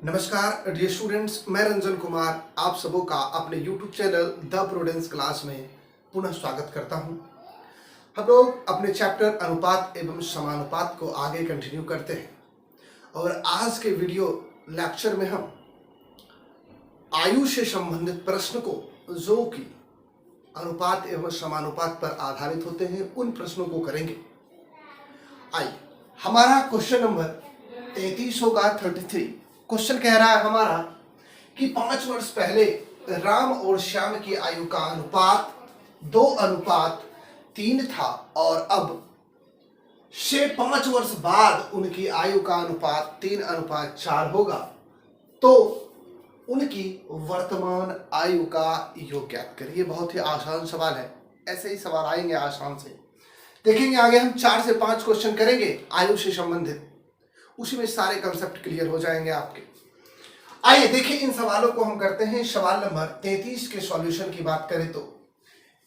नमस्कार dear students, मैं रंजन कुमार आप सबों का अपने YouTube channel the prudence class में पुनः स्वागत करता हूं। हम लोग अपने चैप्टर अनुपात एवं समानुपात को आगे कंटिन्यू करते हैं और आज के वीडियो लेक्चर में हम आयु से संबंधित प्रश्न को जो कि अनुपात एवं समानुपात पर आधारित होते हैं उन प्रश्नों को करेंगे। आइए, हमारा क्वेश्चन नंबर 33 होगा 33। क्वेश्चन कह रहा है हमारा कि 5 वर्ष पहले राम और श्याम की आयु का अनुपात 2:3 था और अब से 5 वर्ष बाद उनकी आयु का अनुपात 3:4 होगा, तो उनकी वर्तमान आयु का योग ज्ञात करिए। बहुत ही आसान सवाल है, ऐसे ही सवाल आएंगे आसान से। देखेंगे आगे हम 4 से 5 क्वेश्चन करेंगे आयु से संबंधित, उसी में सारे कंसेप्ट क्लियर हो जाएंगे आपके। आइए देखिए इन सवालों को हम करते हैं। सवाल नंबर 33 के सॉल्यूशन की बात करें तो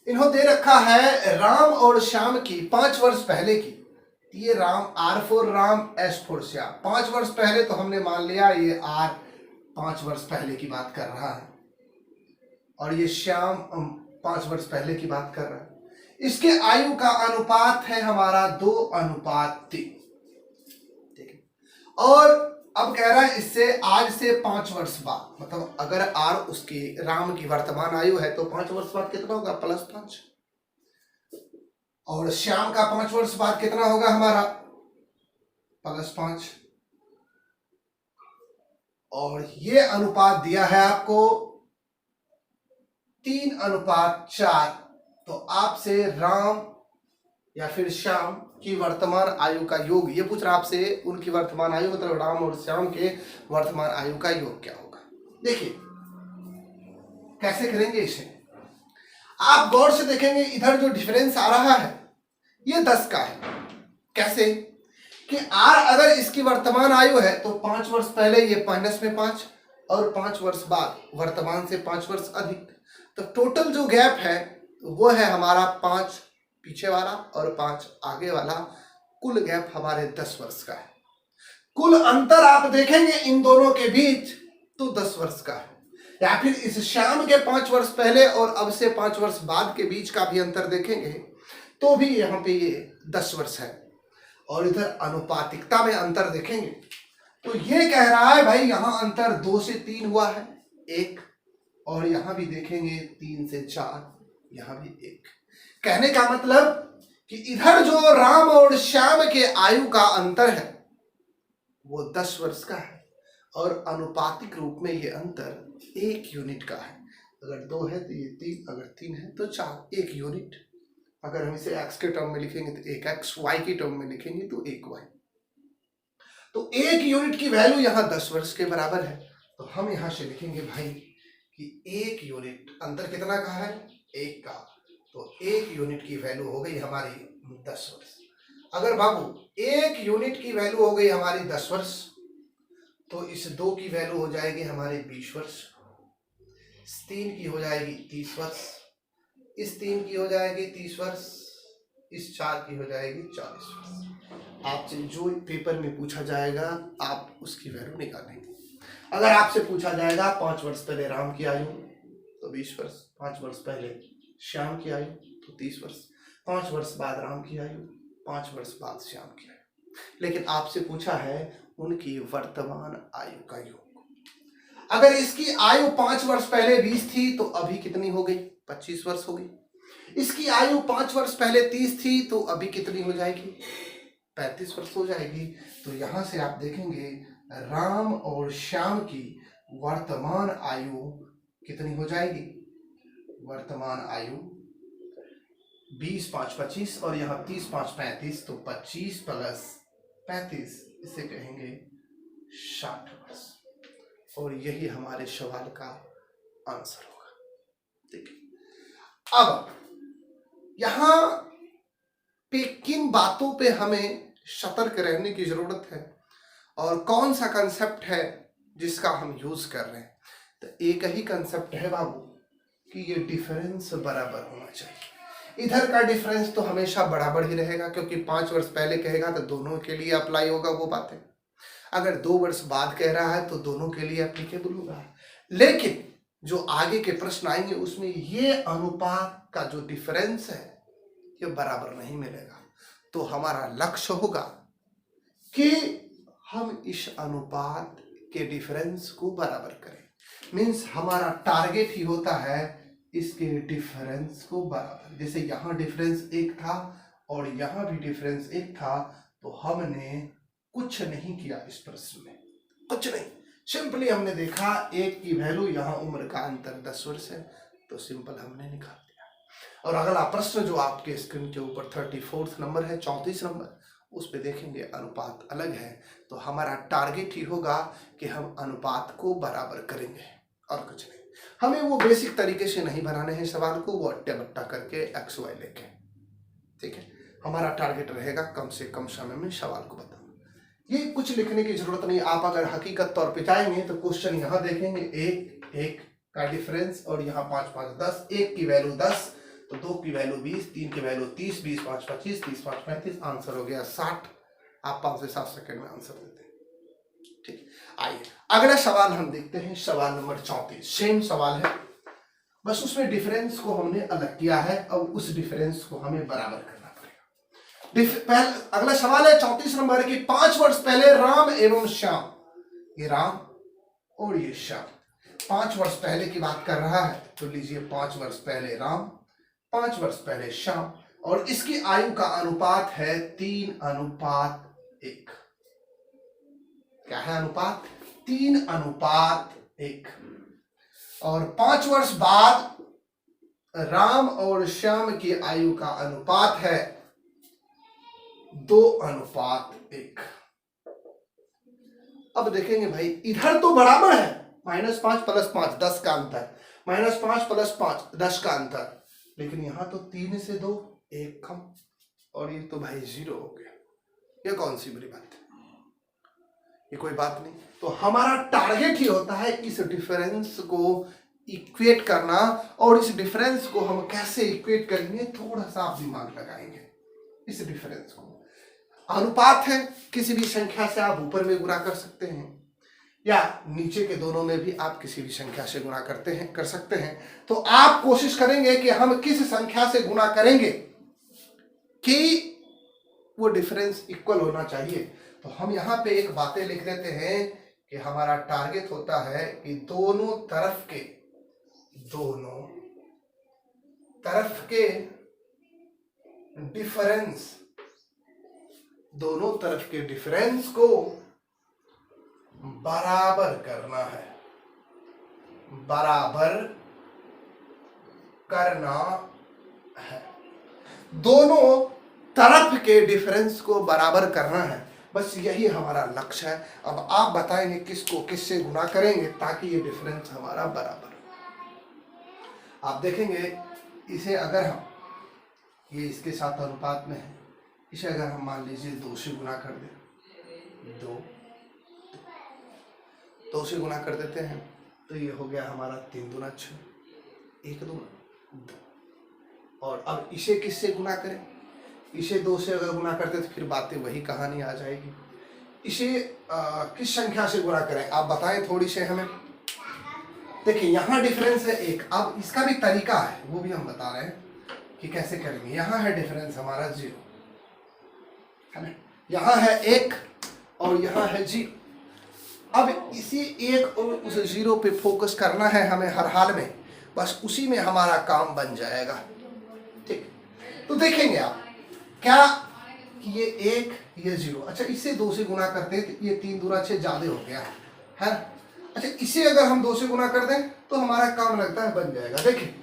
इन्हों दे रखा है राम और श्याम की 5 वर्ष पहले की। ये Ram R for Ram, S for Shyam. 5 वर्ष पहले तो हमने मान लिया ये R 5 वर्ष पहले की बात कर रहा है और ये श्याम 5 वर्ष पहले की बात कर रहा है। इसके आयु का अनुपात है हमारा 2:3। और अब कह रहा है इससे आज से 5 वर्ष बाद, मतलब अगर R उसकी राम की वर्तमान आयु है तो 5 वर्ष बाद कितना होगा +5, और श्याम का 5 वर्ष बाद कितना होगा हमारा +5। और ये अनुपात दिया है आपको 3:4। तो आपसे राम या फिर श्याम की वर्तमान आयु का योग, ये पूछ रहा आपसे उनकी वर्तमान आयु, मतलब राम और श्याम के वर्तमान आयु का योग क्या होगा। देखिए कैसे करेंगे इसे, आप गौर से देखेंगे इधर जो डिफरेंस आ रहा है ये 10 का है। कैसे कि R अगर इसकी वर्तमान आयु है तो 5 वर्ष पहले ये माइनस में 5 और 5 वर्ष बाद वर्तमान से 5 वर्ष अधिक, तो टोटल जो गैप है वो है हमारा 5 पीछे वाला और 5 आगे वाला। कुल गैप हमारे 10 वर्ष का है। कुल अंतर आप देखेंगे इन दोनों के बीच तो 10 वर्ष का है। या फिर इस श्याम के 5 वर्ष पहले और अब से 5 वर्ष बाद के बीच का भी अंतर देखेंगे तो भी यहाँ पे ये 10 वर्ष है। और इधर अनुपातिकता में अंतर देखेंगे तो ये कह रहा है भाई यहाँ अंतर 2 से 3 हुआ है 1, और यहाँ भी देखेंगे 3 से 4, यहाँ भी 1। कहने का मतलब कि इधर जो राम और श्याम के आयु का अंतर है वो 10 वर्ष का है और अनुपातिक रूप में ये अंतर 1 यूनिट का है। अगर 2 है तो ये 3, अगर 3 है तो 4, 1 यूनिट। अगर हम इसे x के टर्म में लिखेंगे तो 1x, y की टर्म में लिखेंगे तो 1y। तो 1 यूनिट की वैल्यू यहाँ 10 वर्ष के बराबर है। तो हम यहाँ से लिखेंगे भाई कि 1 यूनिट, अंतर कितना का है 1 का, तो 1 यूनिट की वैल्यू हो गई हमारी 10 वर्ष। अगर बाबू 1 यूनिट की वैल्यू हो गई हमारी 10 वर्ष तो इस 2 की वैल्यू हो जाएगी हमारी 20 वर्ष, इस 3 की हो जाएगी 30 वर्ष, इस 3 की हो जाएगी 30 वर्ष, इस 4 की हो जाएगी 40 वर्ष। आपसे जो पेपर में पूछा जाएगा आप उसकी वैल्यू निकालेंगे। अगर आपसे पूछा जाएगा 5 वर्ष पहले राम की आयु तो 20 वर्ष, 5 वर्ष पहले श्याम की आयु तो 30 वर्ष, 5 वर्ष बाद राम की आयु, 5 वर्ष बाद श्याम की आयु। लेकिन आपसे पूछा है उनकी वर्तमान आयु का योग। अगर इसकी आयु 5 वर्ष पहले 20 थी तो अभी कितनी हो गई 25 वर्ष हो गई। इसकी आयु 5 वर्ष पहले 30 थी तो अभी कितनी हो जाएगी 35 वर्ष हो जाएगी। तो यहां से आप देखेंगे राम और श्याम की वर्तमान आयु कितनी हो जाएगी, वर्तमान आयु 20 5 25 और यहाँ 30 5 35, तो 25 + 35 इसे कहेंगे 60 वर्ष। और यही हमारे सवाल का आंसर होगा। देखिए अब यहाँ पे किन बातों पे हमें सतर्क रहने की जरूरत है और कौन सा कंसेप्ट है जिसका हम यूज कर रहे हैं। तो एक ही कंसेप्ट है बाबू कि ये डिफरेंस बराबर होना चाहिए। इधर का डिफरेंस तो हमेशा बराबर ही रहेगा क्योंकि 5 वर्ष पहले कहेगा तो दोनों के लिए अप्लाई होगा वो बातें। अगर 2 वर्ष बाद कह रहा है तो दोनों के लिए एप्लीकेबल होगा। लेकिन जो आगे के प्रश्न आएंगे उसमें ये अनुपात का जो डिफरेंस है ये बराबर नहीं मिलेगा। तो हमारा लक्ष्य होगा कि हम इस अनुपात के डिफरेंस को बराबर करें। मीन्स हमारा टारगेट ही होता है इसके डिफरेंस को बराबर। जैसे यहाँ डिफरेंस 1 था और यहाँ भी डिफरेंस 1 था, तो हमने कुछ नहीं किया इस प्रश्न में, कुछ नहीं। सिंपली हमने देखा 1 की वैल्यू, यहाँ उम्र का अंतर 10 वर्ष है, तो सिंपल हमने निकाल दिया। और अगला प्रश्न जो आपके स्क्रीन के ऊपर 34 नंबर है, 34 नंबर, उस पे देखेंगे अनुपात अलग है। तो हमारा टारगेट ही होगा कि हम अनुपात को बराबर करेंगे और कुछ नहीं। हमें वो बेसिक तरीके से नहीं बनाने हैं सवाल को, वो अट्टे बट्टा करके एक्स वाई लेके, ठीक है। हमारा टारगेट रहेगा कम से कम समय में सवाल को बताना। ये कुछ लिखने की जरूरत नहीं। आप अगर हकीकत तौर पे जाएंगे तो क्वेश्चन यहाँ देखेंगे 1 का डिफरेंस और यहाँ 5 5 10, 1 की वैल्यू 10 तो 2 की वैल्यू 20, 3 की वैल्यू 30, 20 5 25, 30 5 35, आंसर हो गया 60। आप 5 से 7 सेकंड में आंसर देते हैं, ठीक। आइए अगला सवाल हम देखते हैं, सवाल नंबर 34। सेम सवाल है, बस उसमें डिफरेंस को हमने अलग किया है। अब उस डिफरेंस को हमें बराबर करना पड़ेगा। अगला सवाल है 34 नंबर की, 5 वर्ष पहले राम एवं श्याम, ये राम और ये श्याम 5 वर्ष पहले की बात कर रहा है। तो लीजिए 5 वर्ष पहले राम, 5 वर्ष पहले श्याम, और इसकी आयु का अनुपात है 3:1। क्या है अनुपात? 3:1। और 5 वर्ष बाद राम और श्याम की आयु का अनुपात है 2:1। अब देखेंगे भाई, इधर तो बराबर है, -5 + 5 10 का अंतर, -5 + 5 10 का अंतर, लेकिन यहां तो 3 से 2 1 कम, और ये तो भाई 0 हो गया। ये कौन सी बड़ी बात है? ये कोई बात नहीं। तो हमारा टारगेट ही होता है इस डिफरेंस को इक्वेट करना, और इस डिफरेंस को हम कैसे इक्वेट करेंगे, थोड़ा सा आप दिमाग लगाएंगे। इस डिफरेंस को, अनुपात है, किसी भी संख्या से आप ऊपर में गुणा कर सकते हैं या नीचे के दोनों में भी आप किसी भी संख्या से गुणा कर सकते हैं। तो आप कोशिश करेंगे कि हम किस संख्या से गुणा करेंगे कि वो डिफरेंस इक्वल होना चाहिए। तो हम यहाँ पे एक बातें लिख देते हैं कि हमारा टारगेट होता है कि दोनों तरफ के डिफरेंस को बराबर करना है, दोनों तरफ के डिफरेंस को बराबर करना है, बस यही हमारा लक्ष्य है। अब आप बताएंगे किसको किससे गुणा करेंगे ताकि ये डिफरेंस हमारा बराबर हो। आप देखेंगे इसे अगर हम, ये इसके साथ अनुपात में है, इसे अगर हम मान लीजिए 2 से गुणा कर दें, 2 से गुणा कर देते हैं तो ये हो गया हमारा 3 दूना 6, 1 दूना 2। और अब इसे किससे गुणा करें? इसे 2 से अगर गुणा करते तो फिर बातें वही कहानी आ जाएगी। इसे किस संख्या से गुणा करें आप बताएं थोड़ी से हमें। देखिए यहाँ डिफरेंस है 1, अब इसका भी तरीका है, वो भी हम बता रहे हैं कि कैसे करेंगे। यहाँ है डिफरेंस हमारा 0, है ना, यहाँ है 1 और यहाँ है 0। अब इसी 1 और उस 0 पे फोकस करना है हमें हर हाल में, बस उसी में हमारा काम बन जाएगा, ठीक। तो देखेंगे आप क्या, ये 1 ये 0, अच्छा इसे 2 से गुणा करते हैं तो ये 3 दूना 6 ज्यादा हो गया है। अच्छा इसे अगर हम 2 से गुणा कर दें तो हमारा काम लगता है बन जाएगा। देखिए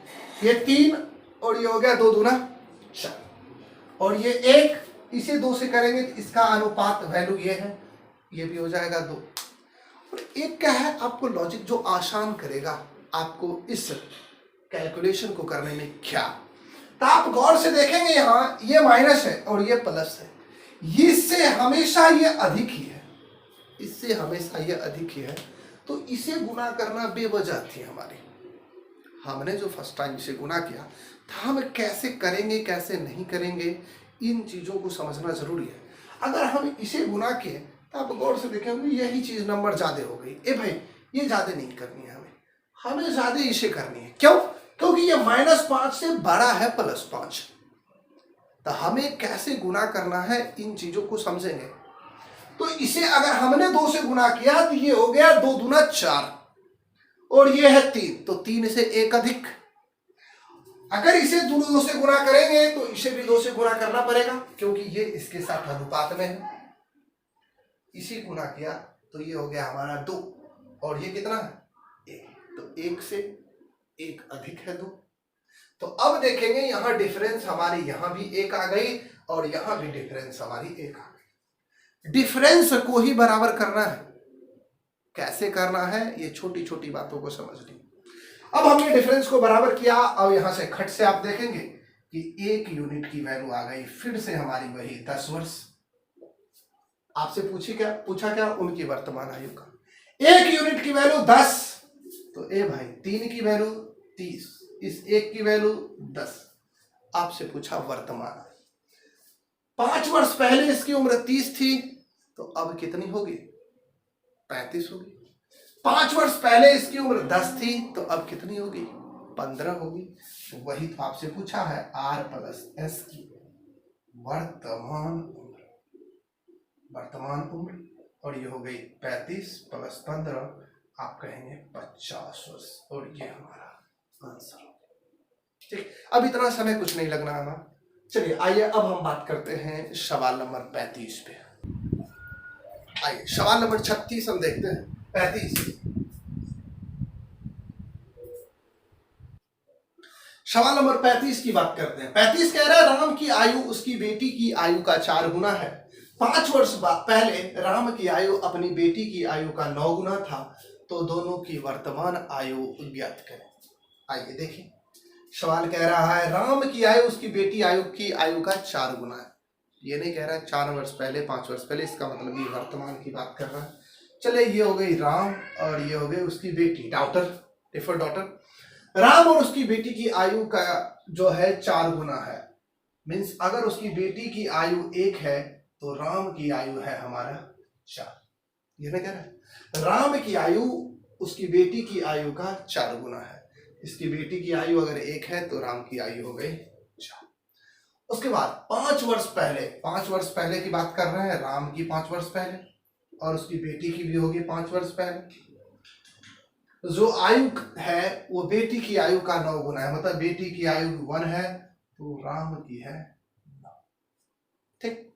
ये 3 और ये हो गया 2 दूना 4, और ये 1 इसे 2 से करेंगे तो इसका अनुपात वैल्यू ये है, ये भी हो जाएगा 2। और एक क्या है, आपको लॉजिक जो आसान करेगा आपको इस कैलकुलेशन को करने में क्या, तो आप गौर से देखेंगे यहाँ ये माइनस है और ये प्लस है, इससे हमेशा ये अधिक ही है, इससे हमेशा ये अधिक ही है। तो इसे गुना करना बेवजह थी हमारी, हमने जो फर्स्ट टाइम इसे गुना किया था, हम कैसे करेंगे कैसे नहीं करेंगे इन चीज़ों को समझना जरूरी है। अगर हम इसे गुना किए तो आप गौर से देखेंगे यही चीज नंबर ज्यादा हो गई। ए भाई ये ज्यादा नहीं करनी है, हमें ज्यादा इसे करनी है। क्यों? क्योंकि ये -5 से बड़ा है +5। तो हमें कैसे गुना करना है इन चीजों को समझेंगे। तो इसे अगर हमने 2 से गुना किया तो ये हो गया 2 दूना 4 और ये है 3, तो 3 से 1 अधिक। अगर इसे 2 से गुना करेंगे तो इसे भी 2 से गुना करना पड़ेगा, क्योंकि ये इसके साथ अनुपात में है। इसी गुना किया तो ये हो गया हमारा 2 और ये कितना है 1, तो 1 से 1 अधिक है 2। तो अब देखेंगे यहां डिफरेंस हमारी यहां भी 1 आ गई और यहां भी डिफरेंस हमारी 1 आ गई। डिफरेंस को ही बराबर करना है। कैसे करना है ये छोटी छोटी बातों को समझ ली। अब हमने डिफरेंस को बराबर किया। अब यहां से खट से आप देखेंगे कि 1 यूनिट की वैल्यू आ गई, फिर से हमारी वही 10 वर्ष। आपसे पूछा क्या उनकी वर्तमान आयु का। 1 यूनिट की वैल्यू 10, तो ए भाई 3 की वैल्यू 30, इस 1 की वैल्यू 10। आपसे पूछा वर्तमान 5 वर्ष पहले इसकी उम्र 30 थी, तो अब कितनी होगी 35 होगी। 5 वर्ष पहले इसकी उम्र 10 थी, तो अब कितनी होगी 15 होगी। वही तो आपसे पूछा है R+S की वर्तमान उम्र, और ये हो गई 35 + 15, आप कहेंगे 50 वर्ष, और ये हमारा आंसर। ठीक, अब इतना समय कुछ नहीं लगना हमारा। चलिए आइए अब हम बात करते हैं सवाल नंबर 35 पे। आइए सवाल नंबर 36 हम देखते हैं। 35 सवाल नंबर 35 की बात करते हैं। 35 कह रहा है राम की आयु उसकी बेटी की आयु का 4 गुना है। 5 वर्ष पहले राम की आयु अपनी बेटी की आयु का 9 गुना था, तो दोनों की वर्तमान आयु ज्ञात करें। आइए देखिए, सवाल कह रहा है राम की आयु उसकी बेटी आयु की आयु का 4 गुना है। ये नहीं कह रहा है 4 वर्ष पहले 5 वर्ष पहले, इसका मतलब ये वर्तमान की बात कर रहा है। चले, ये हो गई राम और ये हो गई उसकी बेटी डॉटर। राम और उसकी बेटी की आयु का जो है 4 गुना है। मीन्स अगर उसकी बेटी की आयु 1 है तो राम की आयु है हमारा 4। ये नहीं कह रहा है राम की आयु उसकी बेटी की आयु का 4 गुना है। इसकी बेटी की आयु अगर 1 है तो राम की आयु हो गई 4। उसके बाद 5 वर्ष पहले की बात कर रहे हैं। राम की 5 वर्ष पहले और उसकी बेटी की भी होगी 5 वर्ष पहले। जो आयु है वो बेटी की आयु का 9 गुना है, मतलब बेटी की आयु 1 है तो राम की है 9। ठीक,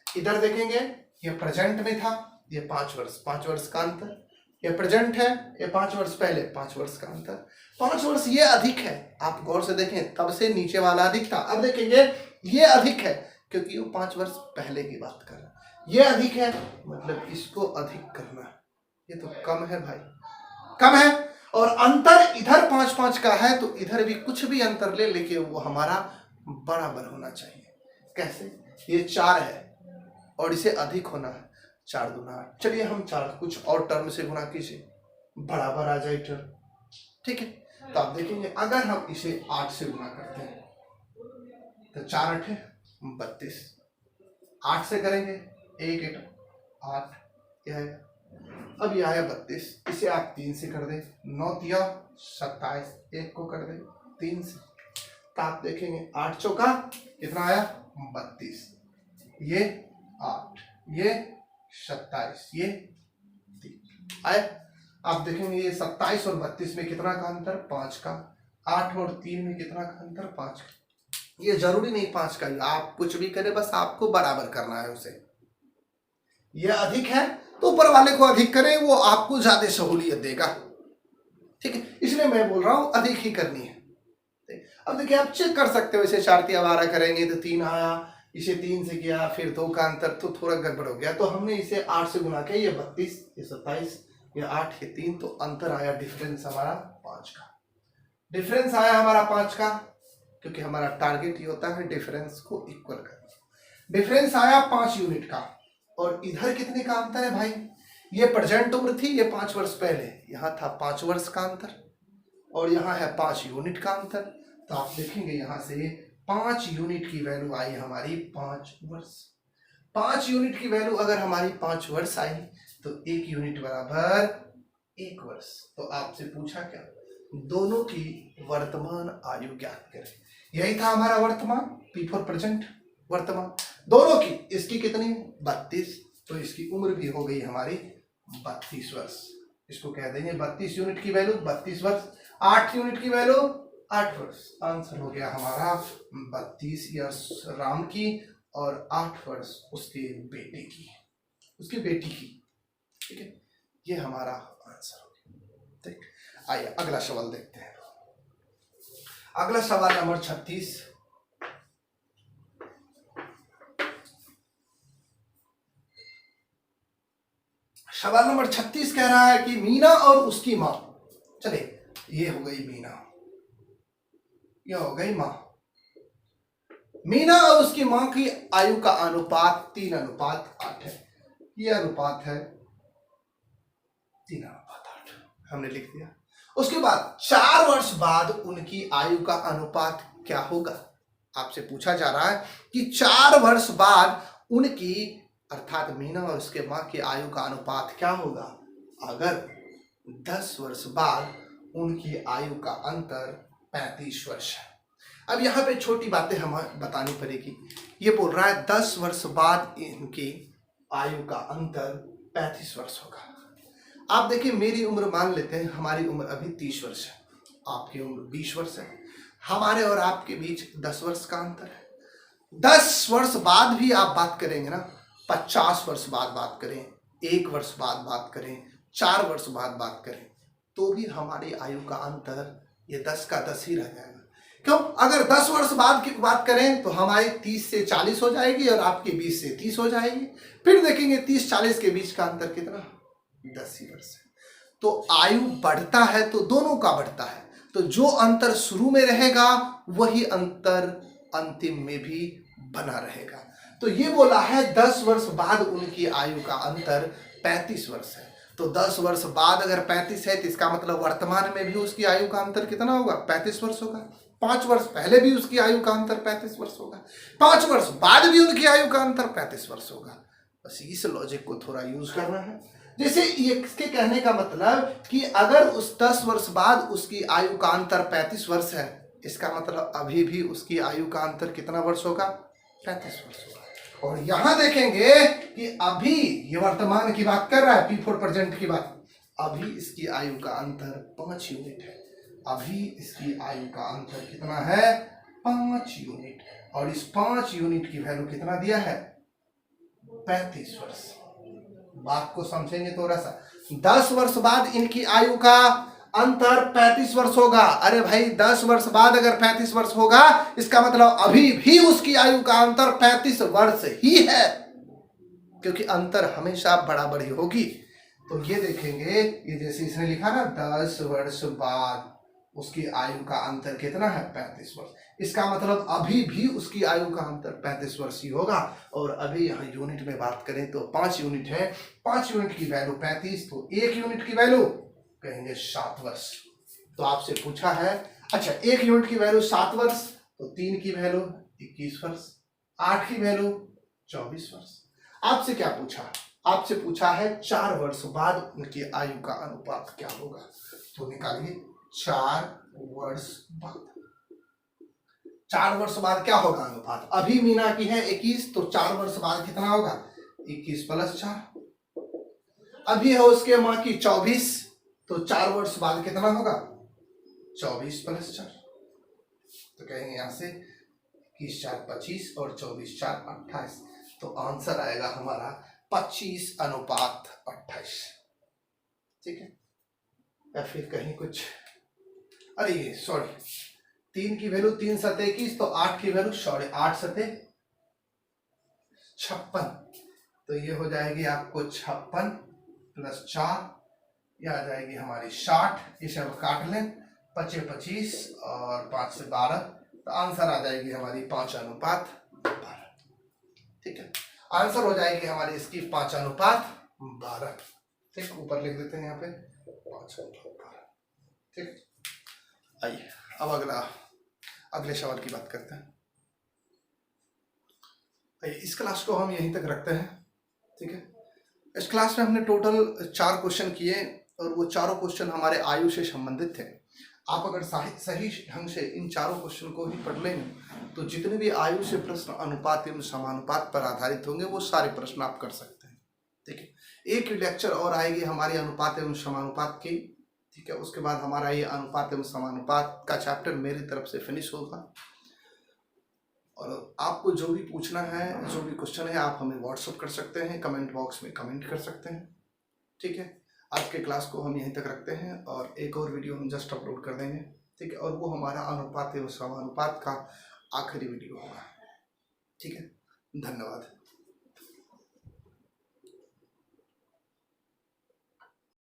इधर देखेंगे ये प्रेजेंट में था, ये 5 वर्ष का अंतर। ये प्रेजेंट है, ये 5 वर्ष पहले 5 वर्ष का अंतर। 5 वर्ष ये अधिक है, आप गौर से देखें, तब से नीचे वाला अधिक था। अब देखेंगे ये अधिक है क्योंकि वो 5 वर्ष पहले की बात कर रहा है। ये अधिक है मतलब इसको अधिक करना। ये तो कम है भाई, कम है। और अंतर इधर 5-5 का है तो इधर भी कुछ भी अंतर ले, लेकिन वो हमारा बराबर होना चाहिए। कैसे? ये 4 है और इसे अधिक होना है, 4 दूना 8। चलिए हम 4 कुछ और टर्म से गुना कीजिए, बराबर आ जाए टर्म। ठीक है, तो आप देखेंगे अगर हम इसे 8 से गुना करते हैं तो 4 8 32। 8 से करेंगे 1 8 8, यह है। अब यह आया 32, इसे आप 3 से कर दें, 9 तिया 27, 1 को कर दें 3 से, तो आप देखेंगे 8 चौका कितना आया 32, ये 8, ये 27, ये 3 आया। आप देखेंगे ये 27 और 32 में कितना का अंतर 5 का, 8 और 3 में कितना का अंतर 5 का। ये जरूरी नहीं 5 का, आप कुछ भी करें बस आपको बराबर करना है उसे। ये अधिक है तो ऊपर वाले को अधिक करें, वो आपको ज्यादा सहूलियत देगा। ठीक है, इसलिए मैं बोल रहा हूं अधिक ही करनी है। अब देखिए आप चेक कर सकते हो, इसे 4 तिया 12 करेंगे तो 3 आया, इसे 3 से किया फिर 2 का अंतर तो थोड़ा गड़बड़ हो गया, तो हमने इसे 8 से गुना किया, ये 32, ये 27, ये 8, ये 3, तो अंतर आया डिफरेंस हमारा 5 का। डिफरेंस आया हमारा 5 का क्योंकि हमारा टारगेट ये होता है डिफरेंस को इक्वल करना। डिफरेंस आया 5 यूनिट का, और इधर कितने का अंतर है भाई, ये प्रेजेंट उम्र थी, ये 5 वर्ष पहले, यहाँ था 5 वर्ष का अंतर और यहाँ है 5 यूनिट का अंतर। तो आप देखेंगे यहाँ से 5 यूनिट की वैल्यू आई हमारी 5 वर्ष। 5 यूनिट की वैल्यू अगर हमारी 5 वर्ष आई तो 1 यूनिट बराबर 1 वर्ष। तो आपसे पूछा क्या, दोनों की वर्तमान आयु ज्ञात करें। यही था हमारा वर्तमान, P फॉर प्रेजेंट, वर्तमान दोनों की। इसकी कितनी 32, तो इसकी उम्र भी हो गई हमारी 32 वर्ष। इसको कह देंगे 32 यूनिट की वैल्यू 32 वर्ष, 8 यूनिट की वैल्यू 8 वर्ष। आंसर हो गया हमारा 32 ईयर्स राम की और 8 वर्ष उसके बेटे की, उसकी बेटी की। ठीक है, ये हमारा आंसर हो गया। ठीक, आइए अगला सवाल देखते हैं। अगला सवाल नंबर 36। सवाल नंबर 36 कह रहा है कि मीना और उसकी मां, चले ये हो गई मीना, यह हो गई मां। मीना और उसकी मां की आयु का अनुपात 3:8 है। यह अनुपात है 3:8, हमने लिख दिया। उसके बाद 4 वर्ष बाद उनकी आयु का अनुपात क्या होगा। आपसे पूछा जा रहा है कि 4 वर्ष बाद उनकी, अर्थात मीना और उसके मां की आयु का अनुपात क्या होगा अगर 10 वर्ष बाद उनकी आयु का अंतर 35 वर्ष है। अब यहाँ पे छोटी बातें हमें बतानी पड़ेगी। ये बोल रहा है 10 वर्ष बाद इनकी आयु का अंतर 35 वर्ष होगा। आप देखिए, मेरी उम्र मान लेते हैं, हमारी उम्र अभी 30 वर्ष है, आपकी उम्र 20 वर्ष है, हमारे और आपके बीच 10 वर्ष का अंतर है। 10 वर्ष बाद भी आप बात करेंगे ना, 50 वर्ष बाद बात करें, 1 वर्ष बाद बात करें, 4 वर्ष बाद बात करें, तो भी हमारी आयु का अंतर ये 10 का 10 ही रह जाएगा। क्यों? अगर 10 वर्ष बाद की बात करें तो हमारी 30 से 40 हो जाएगी और आपकी 20 से 30 हो जाएगी। फिर देखेंगे 30-40 के बीच का अंतर कितना, 10 ही वर्ष है। तो आयु बढ़ता है तो दोनों का बढ़ता है, तो जो अंतर शुरू में रहेगा वही अंतर अंतिम में भी बना रहेगा। तो ये बोला है 10 वर्ष बाद उनकी आयु का अंतर 35 वर्ष है। तो 10 वर्ष बाद अगर 35 है तो इसका मतलब वर्तमान में भी उसकी आयु का अंतर कितना होगा, 35 वर्ष होगा। 5 वर्ष पहले भी उसकी आयु का अंतर 35 वर्ष होगा, 5 वर्ष बाद भी उनकी आयु का अंतर 35 वर्ष होगा। बस इस लॉजिक को थोड़ा यूज करना है। जैसे इसके कहने का मतलब कि अगर उस 10 वर्ष बाद उसकी आयु का अंतर 35 वर्ष है, इसका मतलब अभी भी उसकी आयु का अंतर कितना वर्ष होगा, 35 वर्ष होगा। और यहां देखेंगे कि अभी ये वर्तमान की बात कर रहा है, P फॉर प्रेजेंट की बात, अभी इसकी आयु का अंतर 5 यूनिट है। अभी इसकी आयु का अंतर कितना है, 5 यूनिट। और इस 5 यूनिट की वैल्यू कितना दिया है, 35 वर्ष। बात को समझेंगे थोड़ा सा। 10 वर्ष बाद इनकी आयु का अंतर 35 वर्ष होगा। अरे भाई 10 वर्ष बाद अगर 35 वर्ष होगा, इसका मतलब अभी भी उसकी आयु का अंतर 35 वर्ष ही है, क्योंकि अंतर हमेशा बराबर ही होगी। तो ये देखेंगे, ये जैसे इसने लिखा ना 10 वर्ष बाद उसकी आयु का अंतर कितना है, 35 वर्ष। इसका मतलब अभी भी उसकी आयु का अंतर 35 वर्ष ही होगा। और अभी यहाँ यूनिट में बात करें तो 5 यूनिट है, 5 यूनिट की वैल्यू 35, तो 1 यूनिट की वैल्यू कहेंगे 7 वर्ष। तो आपसे पूछा है, अच्छा 1 यूनिट की वैल्यू 7 वर्ष, तो 3 की वैल्यू 21 वर्ष, 8 की वैल्यू 24 वर्ष। आपसे क्या पूछा, आपसे पूछा है 4 वर्ष बाद उनकी आयु का अनुपात क्या होगा। तो निकालिए 4 वर्ष बाद, 4 वर्ष बाद क्या होगा अनुपात। अभी मीना की है 21, तो 4 वर्ष बाद कितना होगा, 21 + 4। अभी है उसके माँ की 24, तो 4 वर्ष बाद कितना होगा, 24 + 4। तो कहेंगे यहां से 21 × 4 = 25 और 24 × 4 = 28। तो आंसर आएगा हमारा 25:28। ठीक है, या फिर कहीं कुछ, अरे ये सॉरी, 3 की वैल्यू 3 × 7 = 21, तो 8 की वैल्यू सॉरी 8 × 7 = 56। तो ये हो जाएगी आपको 56 + 4, यह आ जाएगी हमारी 60। इसे अब काट लें, 5 × 25 और 5 से 12, तो आंसर आ जाएगी हमारी 5:12। ठीक है, आंसर हो जाएगी हमारी इसकी 5:12। ठीक, ऊपर लिख देते हैं यहाँ पे 5:12। ठीक, आइए अब अगले सवाल की बात करते हैं। इस क्लास को हम यहीं तक रखते हैं, ठीक है। इस क्लास में हमने टोटल 4 क्वेश्चन किए और वो चारों क्वेश्चन हमारे आयु से संबंधित थे। आप अगर सही ढंग से इन चारों क्वेश्चन को ही पढ़ लेंगे तो जितने भी आयु से प्रश्न अनुपात एवं समानुपात पर आधारित होंगे वो सारे प्रश्न आप कर सकते हैं, ठीक है। एक लेक्चर और आएगी हमारी अनुपात एवं समानुपात की, ठीक है। उसके बाद हमारा ये अनुपात एवं समानुपात का चैप्टर मेरी तरफ से फिनिश होगा। और आपको जो भी पूछना है, जो भी क्वेश्चन है, आप हमें व्हाट्सअप कर सकते हैं, कमेंट बॉक्स में कमेंट कर सकते हैं, ठीक है। आज के क्लास को हम यहीं तक रखते हैं और एक और वीडियो हम जस्ट अपलोड कर देंगे, ठीक है। और वो हमारा अनुपात एवं समानुपात का आखिरी वीडियो होगा, ठीक है। धन्यवाद।